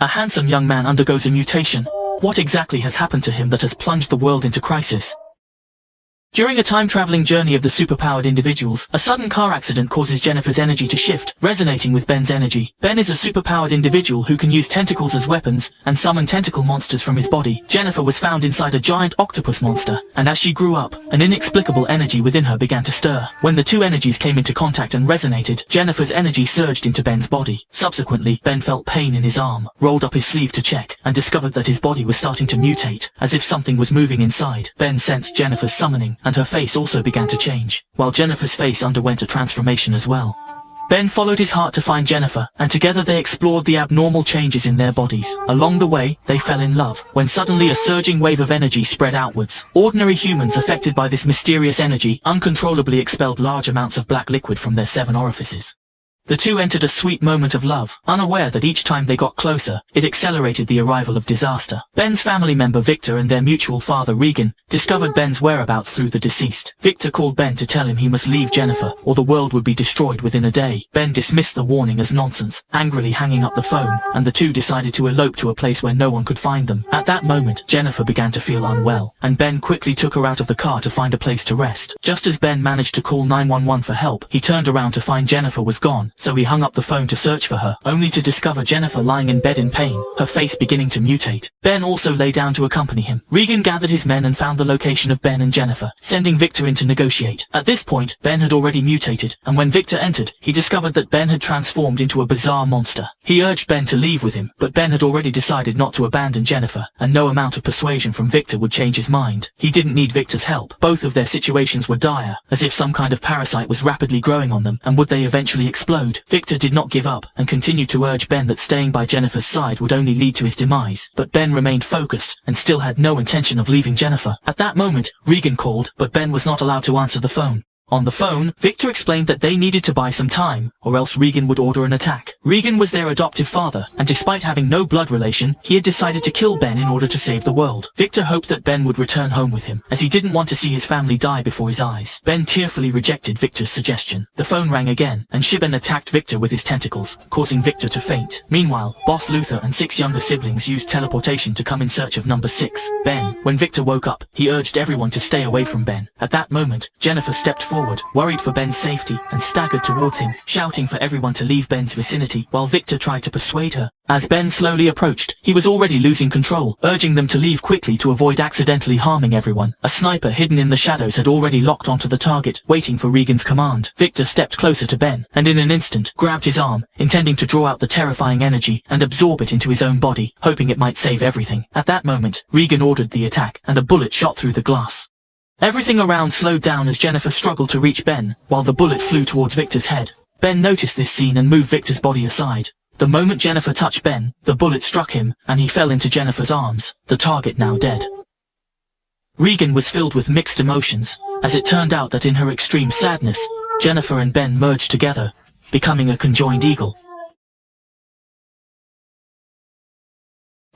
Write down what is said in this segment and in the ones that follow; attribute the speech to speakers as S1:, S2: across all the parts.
S1: A handsome young man undergoes a mutation. What exactly has happened to him that has plunged the world into crisis? During a time-traveling journey of the superpowered individuals, a sudden car accident causes Jennifer's energy to shift, resonating with Ben's energy. Ben is a superpowered individual who can use tentacles as weapons and summon tentacle monsters from his body. Jennifer was found inside a giant octopus monster, and as she grew up, an inexplicable energy within her began to stir. When the two energies came into contact and resonated, Jennifer's energy surged into Ben's body. Subsequently, Ben felt pain in his arm, rolled up his sleeve to check, and discovered that his body was starting to mutate, as if something was moving inside. Ben sensed Jennifer's summoning, and her face also began to change, while Jennifer's face underwent a transformation as well. Ben followed his heart to find Jennifer, and together they explored the abnormal changes in their bodies. Along the way, they fell in love, when suddenly a surging wave of energy spread outwards. Ordinary humans affected by this mysterious energy uncontrollably expelled large amounts of black liquid from their 7 orifices. The two entered a sweet moment of love, unaware that each time they got closer, it accelerated the arrival of disaster. Ben's family member Victor and their mutual father Regan discovered Ben's whereabouts through the deceased. Victor called Ben to tell him he must leave Jennifer, or the world would be destroyed within a day. Ben dismissed the warning as nonsense, angrily hanging up the phone, and the two decided to elope to a place where no one could find them. At that moment, Jennifer began to feel unwell, and Ben quickly took her out of the car to find a place to rest. Just as Ben managed to call 911 for help, he turned around to find Jennifer was gone. So he hung up the phone to search for her, only to discover Jennifer lying in bed in pain, her face beginning to mutate. Ben also lay down to accompany him. Regan gathered his men and found the location of Ben and Jennifer, sending Victor in to negotiate. At this point, Ben had already mutated, and when Victor entered, he discovered that Ben had transformed into a bizarre monster. He urged Ben to leave with him, but Ben had already decided not to abandon Jennifer, and no amount of persuasion from Victor would change his mind. He didn't need Victor's help. Both of their situations were dire, as if some kind of parasite was rapidly growing on them, and would they eventually explode? Victor did not give up, and continued to urge Ben that staying by Jennifer's side would only lead to his demise. But Ben remained focused, and still had no intention of leaving Jennifer. At that moment, Regan called, but Ben was not allowed to answer the phone. On the phone, Victor explained that they needed to buy some time, or else Regan would order an attack. Regan was their adoptive father, and despite having no blood relation, he had decided to kill Ben in order to save the world. Victor hoped that Ben would return home with him, as he didn't want to see his family die before his eyes. Ben tearfully rejected Victor's suggestion. The phone rang again, and Shiben attacked Victor with his tentacles, causing Victor to faint. Meanwhile, Boss Luther and 6 younger siblings used teleportation to come in search of number 6, Ben. When Victor woke up, he urged everyone to stay away from Ben. At that moment, Jennifer stepped forward, worried for Ben's safety, and staggered towards him, shouting for everyone to leave Ben's vicinity, while Victor tried to persuade her. As Ben slowly approached, he was already losing control, urging them to leave quickly to avoid accidentally harming everyone. A sniper hidden in the shadows had already locked onto the target, waiting for Regan's command. Victor stepped closer to Ben, and in an instant, grabbed his arm, intending to draw out the terrifying energy and absorb it into his own body, hoping it might save everything. At that moment, Regan ordered the attack, and a bullet shot through the glass. Everything around slowed down as Jennifer struggled to reach Ben, while the bullet flew towards Victor's head. Ben noticed this scene and moved Victor's body aside. The moment Jennifer touched Ben, the bullet struck him, and he fell into Jennifer's arms, the target now dead. Regan was filled with mixed emotions, as it turned out that in her extreme sadness, Jennifer and Ben merged together, becoming a conjoined eagle.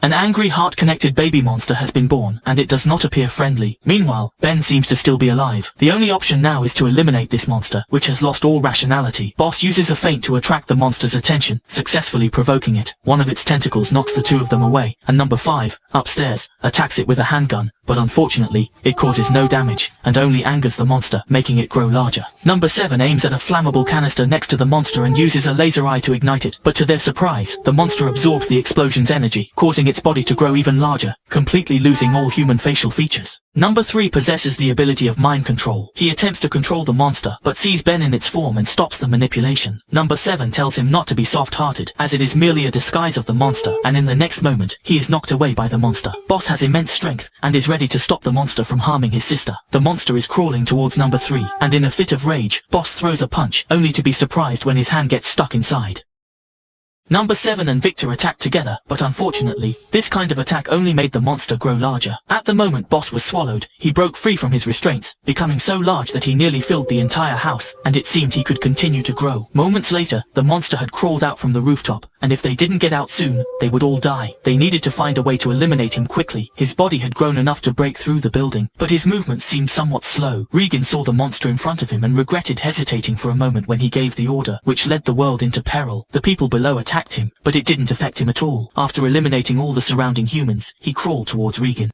S1: An angry heart-connected baby monster has been born, and it does not appear friendly. Meanwhile, Ben seems to still be alive. The only option now is to eliminate this monster, which has lost all rationality. Boss uses a feint to attract the monster's attention, successfully provoking it. One of its tentacles knocks the 2 of them away, and number 5, upstairs, attacks it with a handgun. But unfortunately, it causes no damage, and only angers the monster, making it grow larger. Number 7 aims at a flammable canister next to the monster and uses a laser eye to ignite it, but to their surprise, the monster absorbs the explosion's energy, causing its body to grow even larger, completely losing all human facial features. Number 3 possesses the ability of mind control. He attempts to control the monster, but sees Ben in its form and stops the manipulation. Number 7 tells him not to be soft-hearted, as it is merely a disguise of the monster, and in the next moment, he is knocked away by the monster. Boss has immense strength, and is ready to stop the monster from harming his sister. The monster is crawling towards number 3, and in a fit of rage, Boss throws a punch, only to be surprised when his hand gets stuck inside. Number 7 and Victor attacked together, but unfortunately, this kind of attack only made the monster grow larger. At the moment Boss was swallowed, he broke free from his restraints, becoming so large that he nearly filled the entire house, and it seemed he could continue to grow. Moments later, the monster had crawled out from the rooftop, and if they didn't get out soon, they would all die. They needed to find a way to eliminate him quickly. His body had grown enough to break through the building, but his movements seemed somewhat slow. Regan saw the monster in front of him and regretted hesitating for a moment when he gave the order, which led the world into peril. The people below attacked attacked him, but it didn't affect him at all. After eliminating all the surrounding humans, he crawled towards Regan.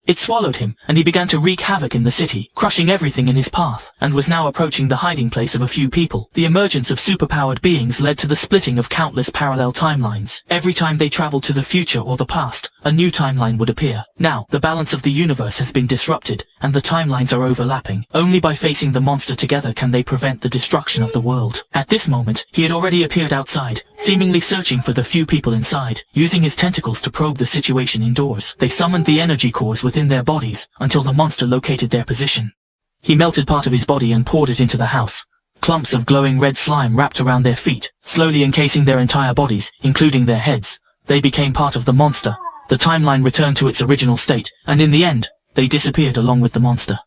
S1: It swallowed him, and he began to wreak havoc in the city, crushing everything in his path, and was now approaching the hiding place of a few people. The emergence of superpowered beings led to the splitting of countless parallel timelines. Every time they traveled to the future or the past, a new timeline would appear. Now, the balance of the universe has been disrupted, and the timelines are overlapping. Only by facing the monster together can they prevent the destruction of the world. At this moment, he had already appeared outside, seemingly searching for the few people inside. Using his tentacles to probe the situation indoors, they summoned the energy cores within their bodies until the monster located their position. He melted part of his body and poured it into the house. Clumps of glowing red slime wrapped around their feet, slowly encasing their entire bodies, including their heads. They became part of the monster. The timeline returned to its original state, and in the end, they disappeared along with the monster.